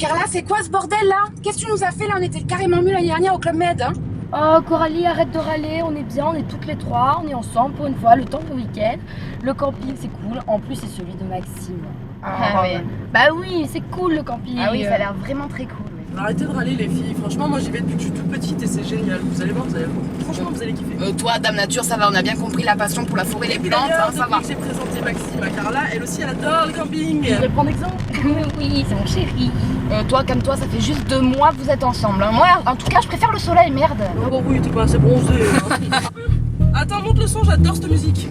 Carla, c'est quoi ce bordel là? Qu'est-ce que tu nous as fait là? On était carrément mieux l'année dernière au Club Med, hein? Oh Coralie, arrête de râler, on est bien, on est toutes les trois, on est ensemble pour une fois, le temps de week-end. Le camping c'est cool, en plus c'est celui de Maxime. Ah oui. Bah oui, c'est cool le camping. Ah oui, ça a l'air vraiment très cool. Arrêtez de râler les filles, franchement moi j'y vais depuis que je suis toute petite et c'est génial, vous allez voir, franchement vous allez kiffer. Toi, Dame Nature, ça va, on a bien compris la passion pour la forêt et les plantes, hein, ça va. Depuis que j'ai présenté Maxime à Carla, elle aussi elle adore le camping. Je vais prendre exemple. Oui, c'est mon chéri. Toi, comme toi, ça fait juste 2 mois que vous êtes ensemble. Moi, en tout cas, je préfère le soleil, merde. Ah bon oui, t'es pas assez bronzé. Hein. Attends, monte le son, j'adore cette musique.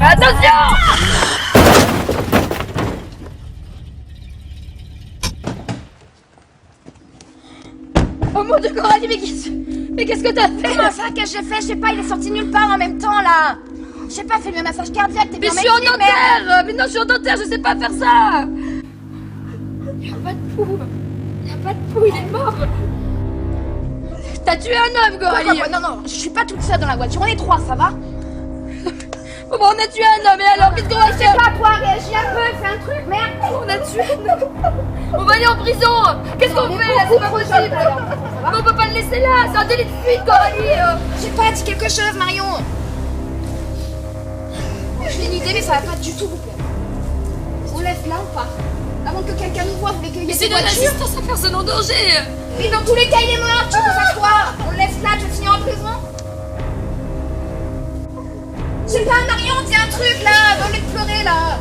Attention! Oh mon Dieu Coralie, mais qu'est-ce que t'as fait? Comment ça, qu'est-ce que j'ai fait? Je sais pas, il est sorti nulle part en même temps là. Je sais pas, fais-lui un massage cardiaque, t'es Mais bien je suis en médecine, dentaire! Mais non, je suis en dentaire, je sais pas faire ça! Y'a pas de pouls! Y'a pas de pouls, il est mort! T'as tué un homme, Coralie! Non, non, je suis pas toute seule dans la voiture, on est 3, ça va? Bon, on a tué un homme, et alors qu'est-ce qu'on va Je sais faire? pas quoi, réagis un peu, fais un truc, merde. On a tué un homme! On va aller en prison! Qu'est-ce qu'on fait là? C'est pas possible! Mais on peut pas le laisser là! C'est un délit de fuite, Coralie! J'ai pas dit quelque chose, Marion. J'ai une idée, mais ça va pas du tout vous plaire. On laisse là ou pas? Avant que quelqu'un nous voit, vous voulez qu'il y ait C'est des de voitures? l'assistance à personne en danger! Mais dans tous les cas, il est mort, tu veux qu'on fasse quoi? On le laisse là, tu veux finir en prison? Je sais pas, Marion, dis un truc là, au lieu de pleurer là.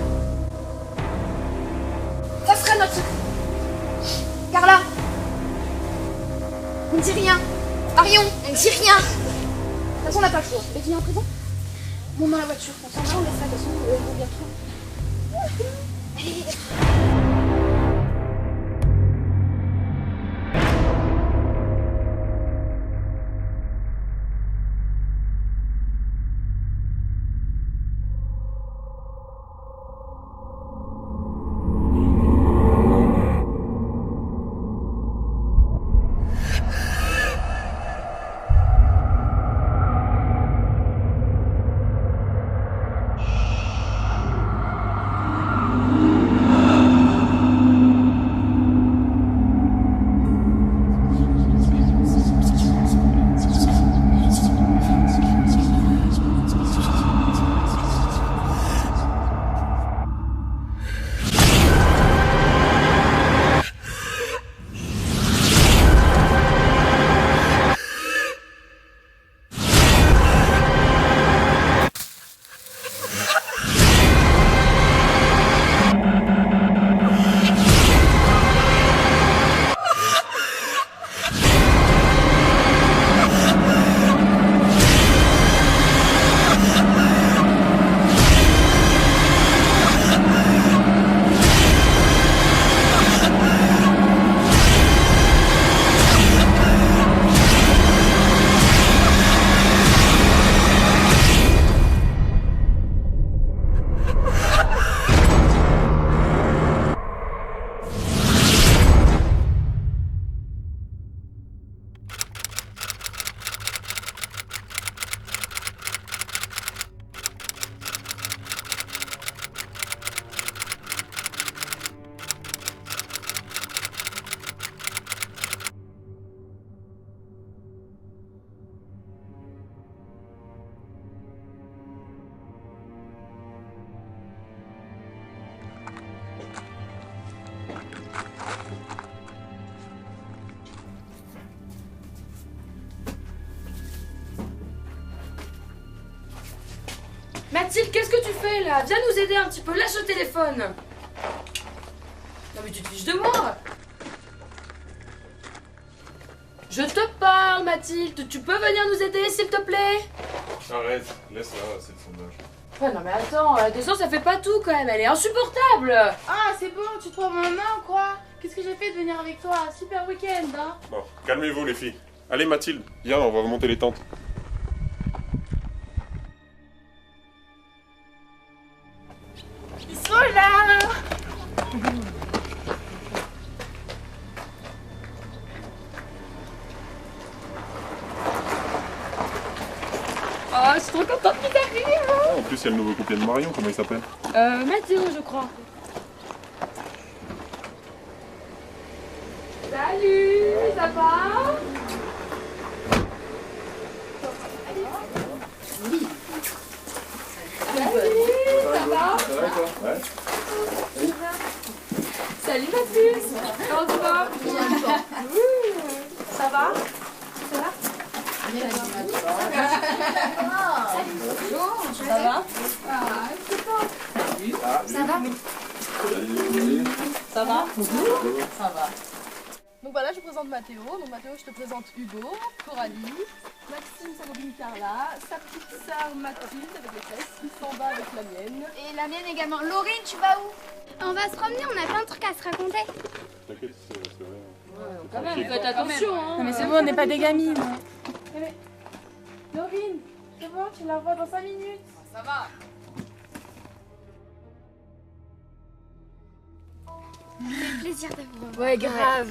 Ça serait notre secret. Carla, on ne dit rien. Marion, on ne dit rien. De toute façon, on n'a pas le choix. Tu veux finir en prison? Monte dans la voiture, on s'en va, on laisse là, de toute façon, on revient trop. Allez. Mathilde, qu'est-ce que tu fais là? Viens nous aider un petit peu, lâche le téléphone. Non mais tu te fiches de moi. Je te parle Mathilde, tu peux venir nous aider s'il te plaît? Arrête, laisse-la, c'est le sondage. Ouais, non mais attends, la descente ça fait pas tout quand même, elle est insupportable. Ah, c'est bon, tu trouves ma main ou quoi? Qu'est-ce que j'ai fait de venir avec toi? Super week-end, hein? Bon, calmez-vous les filles. Allez Mathilde, viens, on va monter les tentes. Ils sont là! Oh, je suis trop contente qu'ils arrivent. Ah, en plus, il y a le nouveau copain de Marion, comment il s'appelle? Mathéo, je crois. Salut, ça va? Ouais. Salut Mathis. Comment tu vas? Ça va? Ça va? Donc voilà, je vous présente Mathéo. Donc Mathéo, je te présente Hugo, Coralie, Maxime, sa copine Carla, sa petite sœur Mathilde avec les fesses, qui s'en va avec la mienne. Et la mienne également. Laurine, tu vas où? On va se promener, on a plein de trucs à se raconter. T'inquiète, c'est vrai. Quand même, faites attention. Hein. Non mais c'est bon, on n'est pas des gamines. Laurine, c'est bon, tu la revois dans 5 minutes. Ça va. C'est plaisir de vous revoir. Ouais, grave.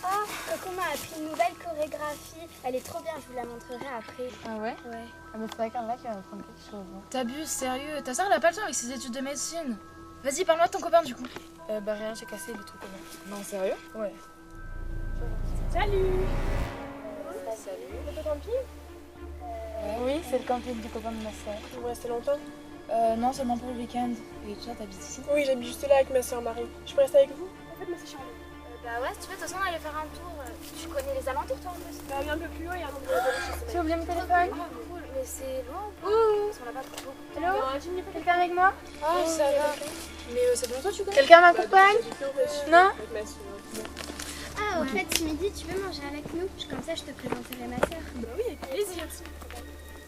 Ah, Coco m'a appris une nouvelle chorégraphie. Elle est trop bien, je vous la montrerai après. Ah ouais? Ouais. Ah mais c'est pas Carla qui va apprendre quelque chose. T'abuses, sérieux. Ta soeur elle a pas le temps avec ses études de médecine. Vas-y, parle-moi de ton copain du coup. Bah rien, j'ai cassé les trucs. Non, sérieux? Ouais. Salut. C'est le camping? Oui, c'est le camping du copain de ma soeur. Vous restez longtemps? Non, seulement pour le week-end. Et toi, t'habites ici? Oui, j'habite juste là avec ma soeur Marie. Je peux rester avec vous? En fait, moi c'est Charlotte. Bah ouais, si tu veux, de toute façon, on va aller faire un tour. Tu connais les alentours, toi, en plus? Bah oui, un peu plus haut, il y a un endroit de chez Tu as oublié mon téléphone? Ah, cool, mais c'est loin ou pas? Parce qu'on l'a pas trop. Hello? Jimmy, peut-être Quelqu'un avec moi? Ah, ça va. Mais c'est bon, toi, tu connais? Quelqu'un m'accompagne? Non? avec ma soeur. Ah, au fait, ce midi, tu veux manger avec nous? Comme ça, je te présenterai ma soeur. Bah oui, avec plaisir. Ça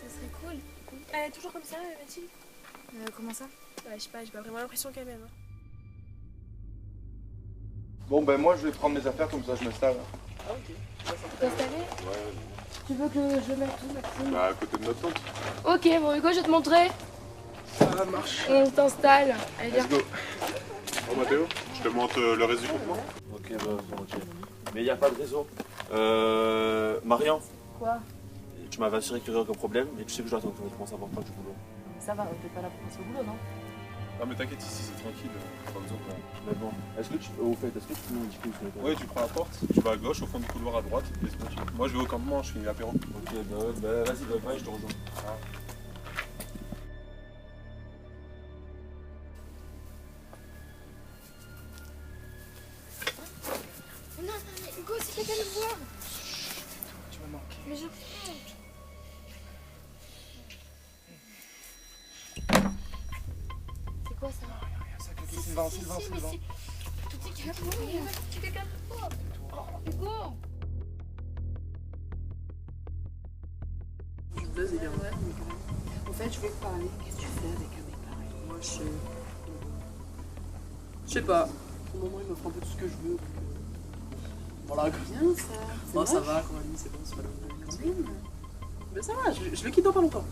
serait cool. Elle est toujours comme ça, Mathilde? Comment ça? Ouais, je sais pas, j'ai pas vraiment l'impression qu'elle m'aime. Bon ben moi je vais prendre mes affaires comme ça je m'installe. Ah ok. T'installer? Ouais, Tu veux que je mette où, Maxime? bah à côté de notre tente. Ok, bon Hugo, je vais te montrer. Ça marche. On t'installe. Allez, viens. Let's go. Bon Mathéo, je te montre le reste du groupement. Ok, ok. Mais il n'y a pas de réseau. Marion. Quoi? Tu m'avais assuré qu'il y aurait aucun problème et tu sais que je dois attendre que tu commences à avoir pas du boulot. Ça va, t'es pas là pour passer au boulot, non? Non mais t'inquiète, ici c'est tranquille, pas besoin de... Mais bon, est-ce que tu peux nous indiquer où c'est? Ouais, tu prends la porte, tu vas à gauche, au fond du couloir à droite, et c'est tranquille. Moi je vais au campement, je finis l'apéro. Ok, bah vas-y, bah, je te rejoins. Non, non, mais Hugo, c'est quelqu'un de voir. Tu m'as manqué. Mais je... C'est quoi ça? Sylvain. C'est quelqu'un de voir. Hugo! Je suis buzz, il est en vrai. En fait, je vais te parler. Qu'est-ce que tu fais avec un mec pareil? Moi, je sais pas. Pour le moment, il m'offre un peu tout ce que je veux. Voilà. Bien ça. Oh, ça va, Coralie, c'est bon, c'est pas le problème. Mais ça va, je le quitte dans pas longtemps.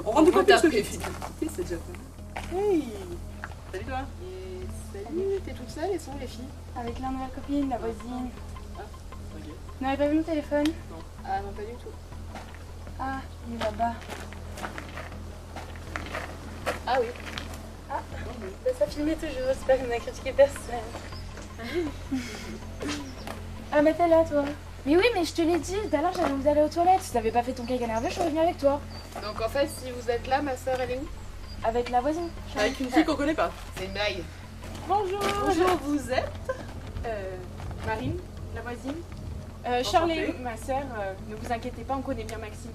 On rentre du côté de ce que j'ai fait. C'est déjà fait. Hey! Salut toi! Salut, t'es toute seule et sont où les filles? Avec la nouvelle copine, la voisine. Ok. Vous n'avez pas vu mon téléphone? Non. Ah non, pas du tout. Ah, il est là-bas. Ah oui. Ah, bah, ça filmait toujours, c'est pas qu'on a critiqué personne. Ah, mais t'es là, toi. Mais oui, mais je te l'ai dit, tout à l'heure j'allais vous aller aux toilettes. Si t'avais pas fait ton caca nerveux, je serais venue avec toi. Donc en fait, si vous êtes là, ma soeur, elle est où? Avec la voisine. Avec une fille qu'on connaît pas. C'est une blague. Bonjour, vous êtes? Marine, la voisine. Enchantée. Charlie, ma sœur, ne vous inquiétez pas, on connaît bien Maxime.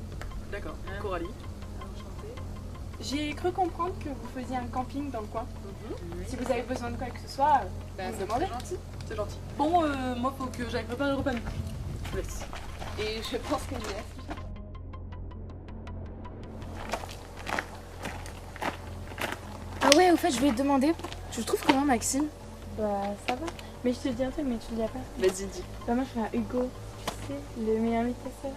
D'accord, Coralie. J'ai cru comprendre que vous faisiez un camping dans le coin. Si vous avez besoin de quoi que ce soit, vous me demandez. C'est gentil. Bon, moi, faut que j'aille préparer le repas. Je vous laisse. Et je pense que je vais. Ah ouais, au fait, je voulais te demander, tu le trouves comment, Maxime? Bah ça va. Mais je te dis un truc, mais tu le dis pas. Vas-y, dis. Bah moi je fais un Hugo, tu sais, le meilleur ami de ta soeur.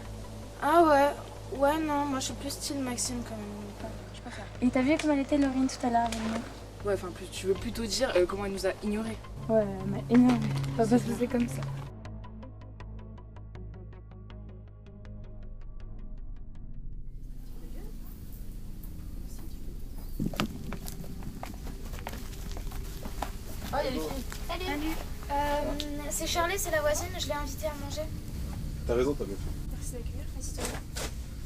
Ah ouais, ouais, non, moi je suis plus style Maxime quand même. Je préfère. Et t'as vu comment elle était Laurine tout à l'heure avec moi? Ouais, enfin, tu veux plutôt dire comment elle nous a ignorés. Ouais, elle m'a énervé. Pas parce que c'est comme ça. Oh, il y a les filles. Salut. C'est Charlie, c'est la voisine, je l'ai invitée à manger. T'as raison, t'as bien fait. Merci d'accueillir, assis-toi.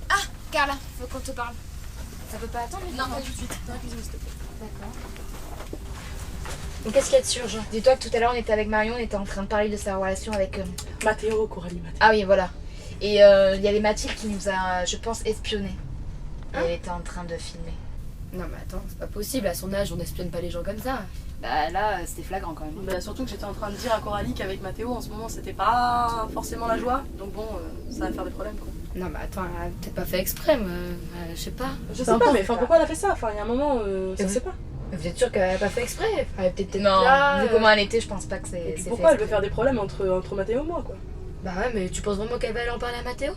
Ah, Carla, faut qu'on te parle. Ça peut pas attendre? Non, pas tout de suite. Dans la cuisine, s'il te plaît. D'accord. Donc qu'est-ce qu'il y a de sûr, Jean? Dis-toi que tout à l'heure on était avec Marion, on était en train de parler de sa relation avec... Mathéo, Coralie, Mathéo. Ah oui, voilà. Et il y avait Mathilde qui nous a, je pense, espionné. Et elle était en train de filmer. Non mais attends, c'est pas possible, à son âge on espionne pas les gens comme ça. Bah là, c'était flagrant quand même. Bah, surtout que j'étais en train de dire à Coralie qu'avec Mathéo en ce moment c'était pas forcément la joie. Donc bon, ça va faire des problèmes quoi. Non mais attends, elle a peut-être pas fait exprès, mais je sais pas. Je sais pas, mais enfin, pourquoi elle a fait ça? Enfin, il y a un moment, ça se sait pas. Vous êtes sûr qu'elle a pas fait exprès? Elle était peut-être Non, là. Vu comment elle était, je pense pas que Et c'est puis fait pourquoi elle veut exprès. faire des problèmes entre Mathéo et moi, quoi? Bah ouais, mais tu penses vraiment qu'elle va aller en parler à Mathéo?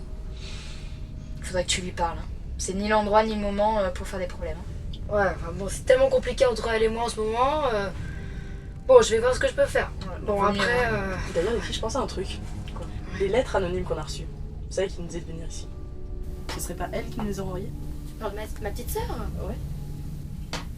Faudrait que tu lui parles. Hein. C'est ni l'endroit ni le moment pour faire des problèmes. Hein. Ouais, enfin bon, c'est tellement compliqué entre elle et moi en ce moment. Bon, je vais voir ce que je peux faire. Bon, Vaut mieux, après... D'ailleurs, les filles, je pensais à un truc. Quoi? Les lettres anonymes qu'on a reçues. Vous savez qui nous disait de venir ici. Ce serait pas elle qui nous les a envoyées? Tu parles de ma petite sœur? Ouais.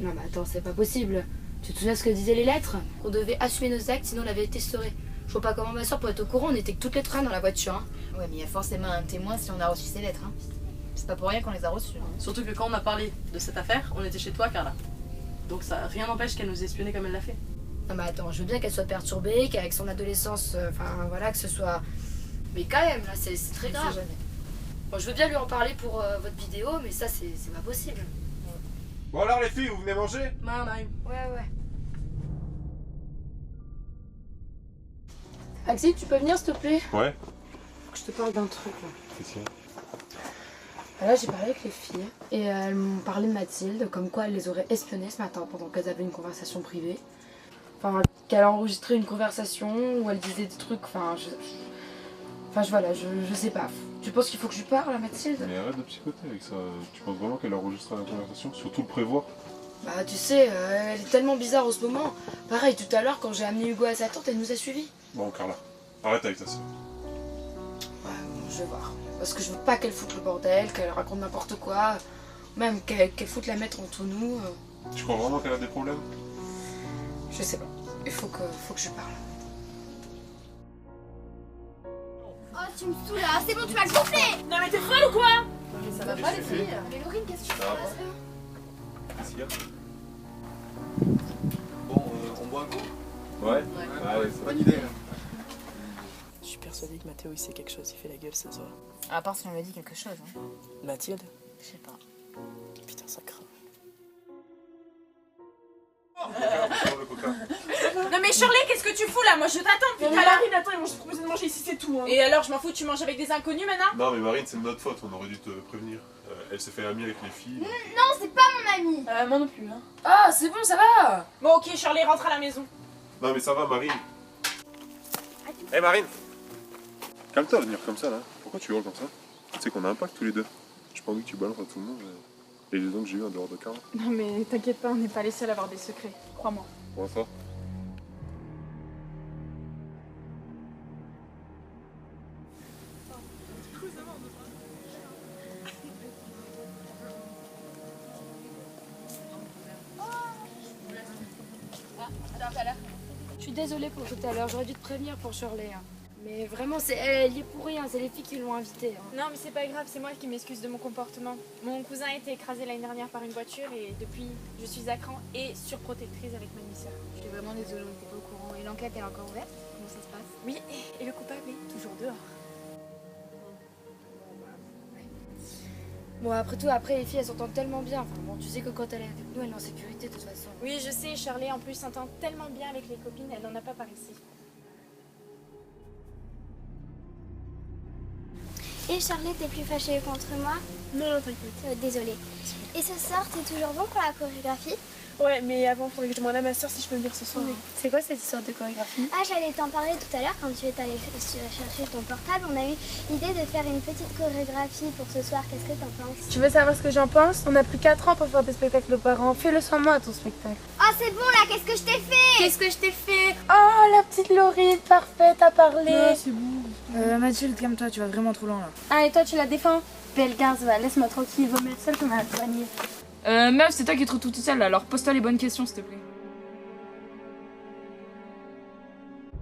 Non mais attends, c'est pas possible. Tu te souviens ce que disaient les lettres? On devait assumer nos actes sinon on avait été sauré. Je vois pas comment ma soeur pourrait être au courant, on était que toutes les trois dans la voiture. Hein. Ouais, mais il y a forcément un témoin si on a reçu ces lettres. Hein. C'est pas pour rien qu'on les a reçues. Hein. Surtout que quand on a parlé de cette affaire, on était chez toi, Carla. Donc ça, rien n'empêche qu'elle nous espionne comme elle l'a fait. Non mais attends, je veux bien qu'elle soit perturbée, qu'avec son adolescence, enfin voilà, que ce soit... Mais quand même, là, c'est très grave. Bon, je veux bien lui en parler pour votre vidéo, mais ça, c'est pas possible. Bon alors les filles, vous venez manger? Ouais, on arrive. Ouais. Axel, tu peux venir s'il te plaît? Ouais. Faut que je te parle d'un truc là. Qu'est-ce qu'il y a? Là, j'ai parlé avec les filles et elles m'ont parlé de Mathilde, comme quoi elles les auraient espionnées ce matin pendant qu'elles avaient une conversation privée. Enfin, qu'elle a enregistré une conversation où elle disait des trucs, voilà, je sais pas. Tu penses qu'il faut que je lui parle à Mathilde? Mais arrête de psychoter avec ça. Tu penses vraiment qu'elle a enregistré la conversation? Surtout le prévoir? Bah tu sais, elle est tellement bizarre en ce moment. Pareil, tout à l'heure quand j'ai amené Hugo à sa tante, elle nous a suivis. Bon Carla, arrête avec ta soeur. Ouais, bon, je vais voir. Parce que je veux pas qu'elle foute le bordel, qu'elle raconte n'importe quoi. Même qu'elle foute la mettre entre nous. Tu crois vraiment qu'elle a des problèmes? Je sais pas. Il faut que je lui parle. Oh, tu me saoules là, c'est bon, tu m'as gonflé! Non mais t'es folle ou quoi? Mais ça va pas les Qu'est-ce que filles. Mais Laurine, qu'est-ce que tu Ça va passes là? Qu'est-ce qu'il y a? Bon, on boit un coup? Ouais. Allez, c'est bonne idée. Je suis persuadée que Mathéo, il sait quelque chose, il fait la gueule ce soir. À part si on lui a dit quelque chose. Hein. Mathilde? Je sais pas. Putain, ça craint. Le coca. Non mais Shirley, qu'est-ce que tu fous là? Moi je t'attends depuis tout à l'heure. Marine, attends, ils m'ont juste proposé de manger ici, c'est tout. Hein. Et alors je m'en fous, tu manges avec des inconnus maintenant? Non mais Marine, c'est de notre faute, on aurait dû te prévenir. Elle s'est fait amie avec les filles. Non, c'est pas mon ami! Moi non plus. Hein. Ah, c'est bon, ça va! Bon ok, Shirley, rentre à la maison. Non mais ça va Marine. Hé Marine! Calme-toi de venir comme ça là. Pourquoi tu hurles comme ça? Tu sais qu'on a un pacte tous les deux. J'ai pas envie que tu balances à tout le monde les liaisons que j'ai eues en dehors de Carla. Non mais t'inquiète pas, on n'est pas les seuls à avoir des secrets, crois-moi. Comment ça? Je suis désolée pour tout à l'heure, j'aurais dû te prévenir pour Shirley. Hein. Mais vraiment, elle y est pour rien, c'est les filles qui l'ont invitée. Hein. Non mais c'est pas grave, c'est moi qui m'excuse de mon comportement. Mon cousin a été écrasé l'année dernière par une voiture et depuis je suis à cran et surprotectrice avec ma demi-sœur. Je suis vraiment désolée, on n'était pas au courant. Et l'enquête est encore ouverte? Comment ça se passe? Oui, et le coupable est toujours dehors. Bon, après les filles, elles s'entendent tellement bien. Enfin, bon, tu sais que quand elle est avec nous, elle est en sécurité de toute façon. Oui, je sais, Shirley en plus s'entend tellement bien avec les copines, elle n'en a pas par ici. Et Charlotte, t'es plus fâchée contre moi? Non, t'inquiète. Désolée. Et ce soir, t'es toujours bon pour la chorégraphie? Ouais, mais avant, il faudrait que je demande à ma soeur si je peux venir ce soir. C'est quoi cette histoire de chorégraphie? Ah, j'allais t'en parler tout à l'heure quand tu es allé chercher ton portable. On a eu l'idée de faire une petite chorégraphie pour ce soir. Qu'est-ce que t'en penses? Tu veux savoir ce que j'en pense? On a plus 4 ans pour faire des spectacles de parents. Fais-le sans moi, ton spectacle. Oh, c'est bon là, qu'est-ce que je t'ai fait? Qu'est-ce que je t'ai fait? Oh, la petite Laurine, parfaite à parler. C'est bon. Mathilde, calme-toi, tu vas vraiment trop loin là. Ah, et toi, tu la défends? Belle garce, va, laisse-moi tranquille. Va mettre seule comme un poignet. Meuf, c'est toi qui es trop toute seule là, alors pose-toi les bonnes questions s'il te plaît.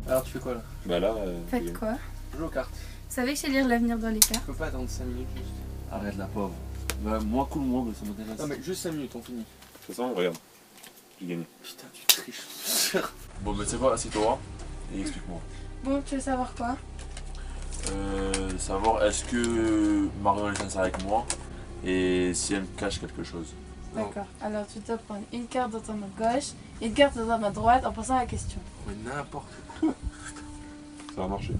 Alors tu fais quoi là? Bah là, Faites quoi? Je joue aux cartes. Vous savez que je sais lire l'avenir dans les cartes? Je peux pas attendre 5 minutes juste. Arrête la pauvre. Bah, moi, cool, moi, mais ça m'intéresse. Non mais juste 5 minutes, on finit. de toute façon, regarde. J'ai gagné. Putain, tu triches. Bon, mais c'est quoi, assieds-toi et explique-moi. Bon, tu veux savoir quoi? Savoir est-ce que Marion est sincère avec moi et si elle me cache quelque chose. D'accord. Alors, tu dois prendre une carte dans ta main gauche et une carte dans ta main droite en pensant à la question. Mais n'importe quoi. Ça va marcher.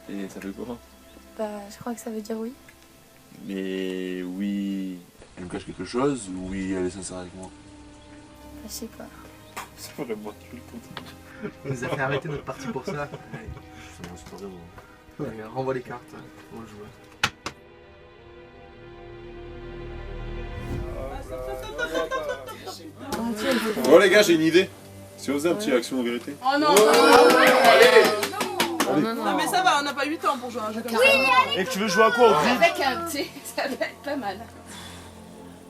Et ça fait quoi? Bah, je crois que ça veut dire oui. Mais oui, elle me cache quelque chose ou oui, elle est sincère avec moi? Bah, je sais pas. C'est vraiment nul ton truc. On nous a fait arrêter notre partie pour ça. Allez, ça marche pas vraiment. Allez, renvoie les cartes, on va jouer. Bon les gars, j'ai une idée. Si on faisait un petit action en vérité. Oh non, Allez. non mais ça va, on n'a pas 8 ans pour jouer à un jeu comme ça. Et tu veux jouer à quoi au grid? Avec un thé, ça va être pas mal.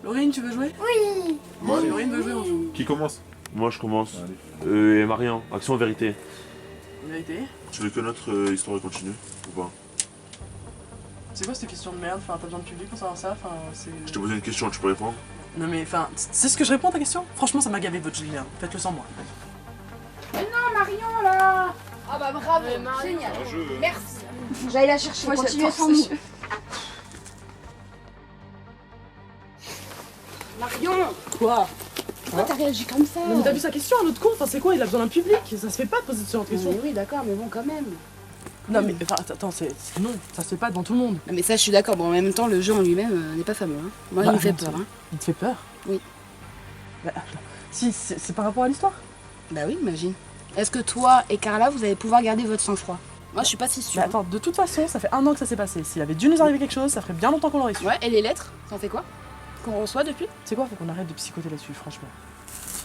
Laurine, tu veux jouer? Oui. Bon, si Laurine veut jouer, on joue. Qui commence? Moi je commence. Allez. Et Marion, action en vérité. Vérité. Tu veux que notre histoire continue ou pas? C'est quoi cette question de merde? Enfin, t'as besoin de public pour savoir ça? Enfin, c'est... Je te posais une question, tu peux répondre? Non mais, enfin, c'est ce que je réponds à ta question? Franchement, ça m'a gavé votre Julien. Faites-le sans moi. Non, Marion, là! Ah bah bravo, génial. Un jeu. Merci. J'allais la chercher, continuez sans nous. Marion! Quoi? Pourquoi t'as réagi comme ça? Non mais t'as vu sa question, un autre con? Enfin, c'est quoi? Il a besoin d'un public? Ça se fait pas de poser ce genre de questions. Oui, d'accord, mais bon, quand même. Non mais, enfin, attends, non, ça se fait pas devant tout le monde. Mais ça, je suis d'accord. Bon, en même temps, le jeu en lui-même n'est pas fameux. Hein. Moi, il me fait peur. Hein. Il te fait peur? Oui. Bah, attends. Si, c'est par rapport à l'histoire? Bah oui, imagine. Est-ce que toi et Carla, vous allez pouvoir garder votre sang-froid? Moi, je suis pas si sûre. Bah attends, de toute façon, ça fait 1 an que ça s'est passé. S'il avait dû nous arriver quelque chose, ça ferait bien longtemps qu'on l'aurait su. Ouais, et les lettres, ça en fait quoi? Qu'on reçoit depuis? C'est quoi? Faut qu'on arrête de psychoter là-dessus, franchement.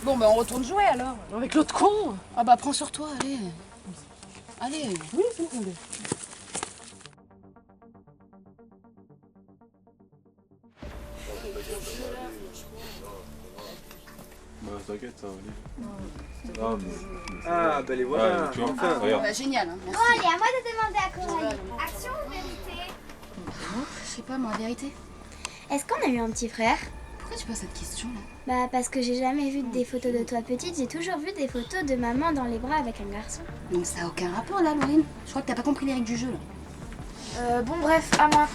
Bon, bah on retourne jouer alors. Avec l'autre con! Ah bah prends sur toi, allez. Allez. Oui, c'est bon, allez. Bah t'inquiète, ça va aller. Ah, mais... Ah, bah les voilà. Ouais, tu vois, enfin, regarde. Bah, génial, hein. Merci. Bon, allez, à moi de demander à Coralie. Action ou vérité? Je sais pas, moi, vérité. Est-ce qu'on a eu un petit frère? Pourquoi tu poses cette question là? Bah, parce que j'ai jamais vu des photos de toi petite, j'ai toujours vu des photos de maman dans les bras avec un garçon. Donc ça a aucun rapport là, Laurine. Je crois que t'as pas compris les règles du jeu là. Bon, bref, à moi.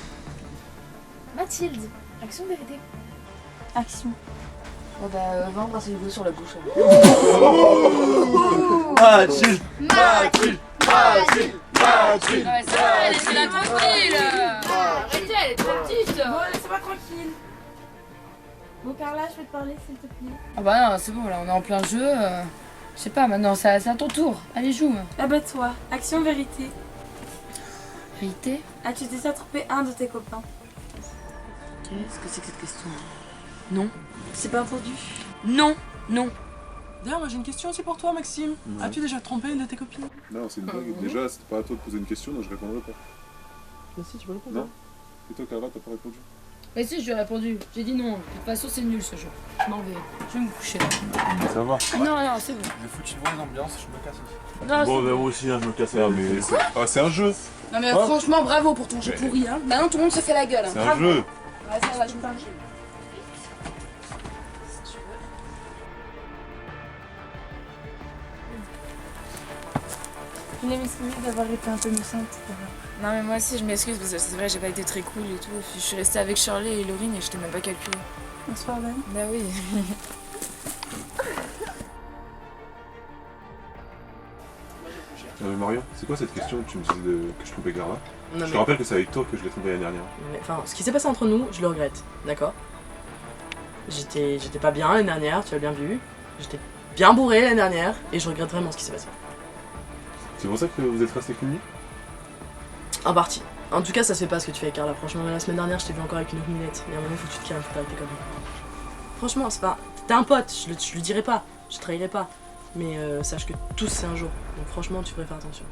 Mathilde, action vérité. Action. Oh bah, va embrasser Hugo sur la bouche. Mathilde! Mathilde! Mathilde! Mathilde! Non mais ça va, laissez-la tranquille. Arrêtez, elle est trop petite. Bon, laisse-moi tranquille. Bon, Carla, je vais te parler, s'il te plaît. Ah bah non, c'est bon, là, on est en plein jeu. Je sais pas, maintenant, c'est à ton tour. Allez, joue. Abat-toi. Action vérité. Vérité? Ah, tu t'es trompé un de tes copains. Qu'est-ce que c'est que cette question? Non. C'est pas entendu. Non. Non. D'ailleurs, moi j'ai une question aussi pour toi, Maxime. Ouais. As-tu déjà trompé une de tes copines? Non, c'est une blague. Déjà, c'était pas à toi de poser une question, donc je répondrai pas. Bah si, tu peux répondre. Non. Et toi, Carla, t'as pas répondu? Mais si, je lui ai répondu. J'ai dit non. De toute façon, c'est nul ce jeu. Je m'en vais. Je vais me coucher là. Ça va. Non, c'est bon. Je vais foutre une bonne ambiance, je me casse aussi. Non, Bon, bah moi aussi, hein, je me casse. Ah, mais c'est un jeu. Non mais Oh. franchement, bravo pour ton jeu pourri. Hein. Maintenant, tout le monde se fait la gueule. Hein. C'est un Bravo. jeu. Ouais, ça va, je me parle. Je voulais m'excuser d'avoir été un peu méchante. Non mais moi aussi je m'excuse parce que c'est vrai j'ai pas été très cool et tout. Je suis restée avec Shirley et Laurine et je t'ai même pas calculé. On se pardonne. Bah oui. Non mais Marion, c'est quoi cette question que tu me disais que je trompais Carla? Non, Je te mais- rappelle que c'est avec toi que je l'ai trompée l'année dernière. Enfin, ce qui s'est passé entre nous, je le regrette, d'accord? J'étais pas bien l'année dernière, tu l'as bien vu. J'étais bien bourré l'année dernière et je regrette vraiment ce qui s'est passé. C'est pour ça que vous êtes restés qu'une nuit? En partie. En tout cas, ça se fait pas ce que tu fais, Carla. Franchement, la semaine dernière, je t'ai vu encore avec une autre minette. Et à un moment, faut que tu te calmes, faut t'arrêter comme ça. Franchement, c'est pas. T'es un pote, je le dirai pas, je trahirai pas. Mais sache que tous, c'est un jour. Donc franchement, tu devrais faire attention.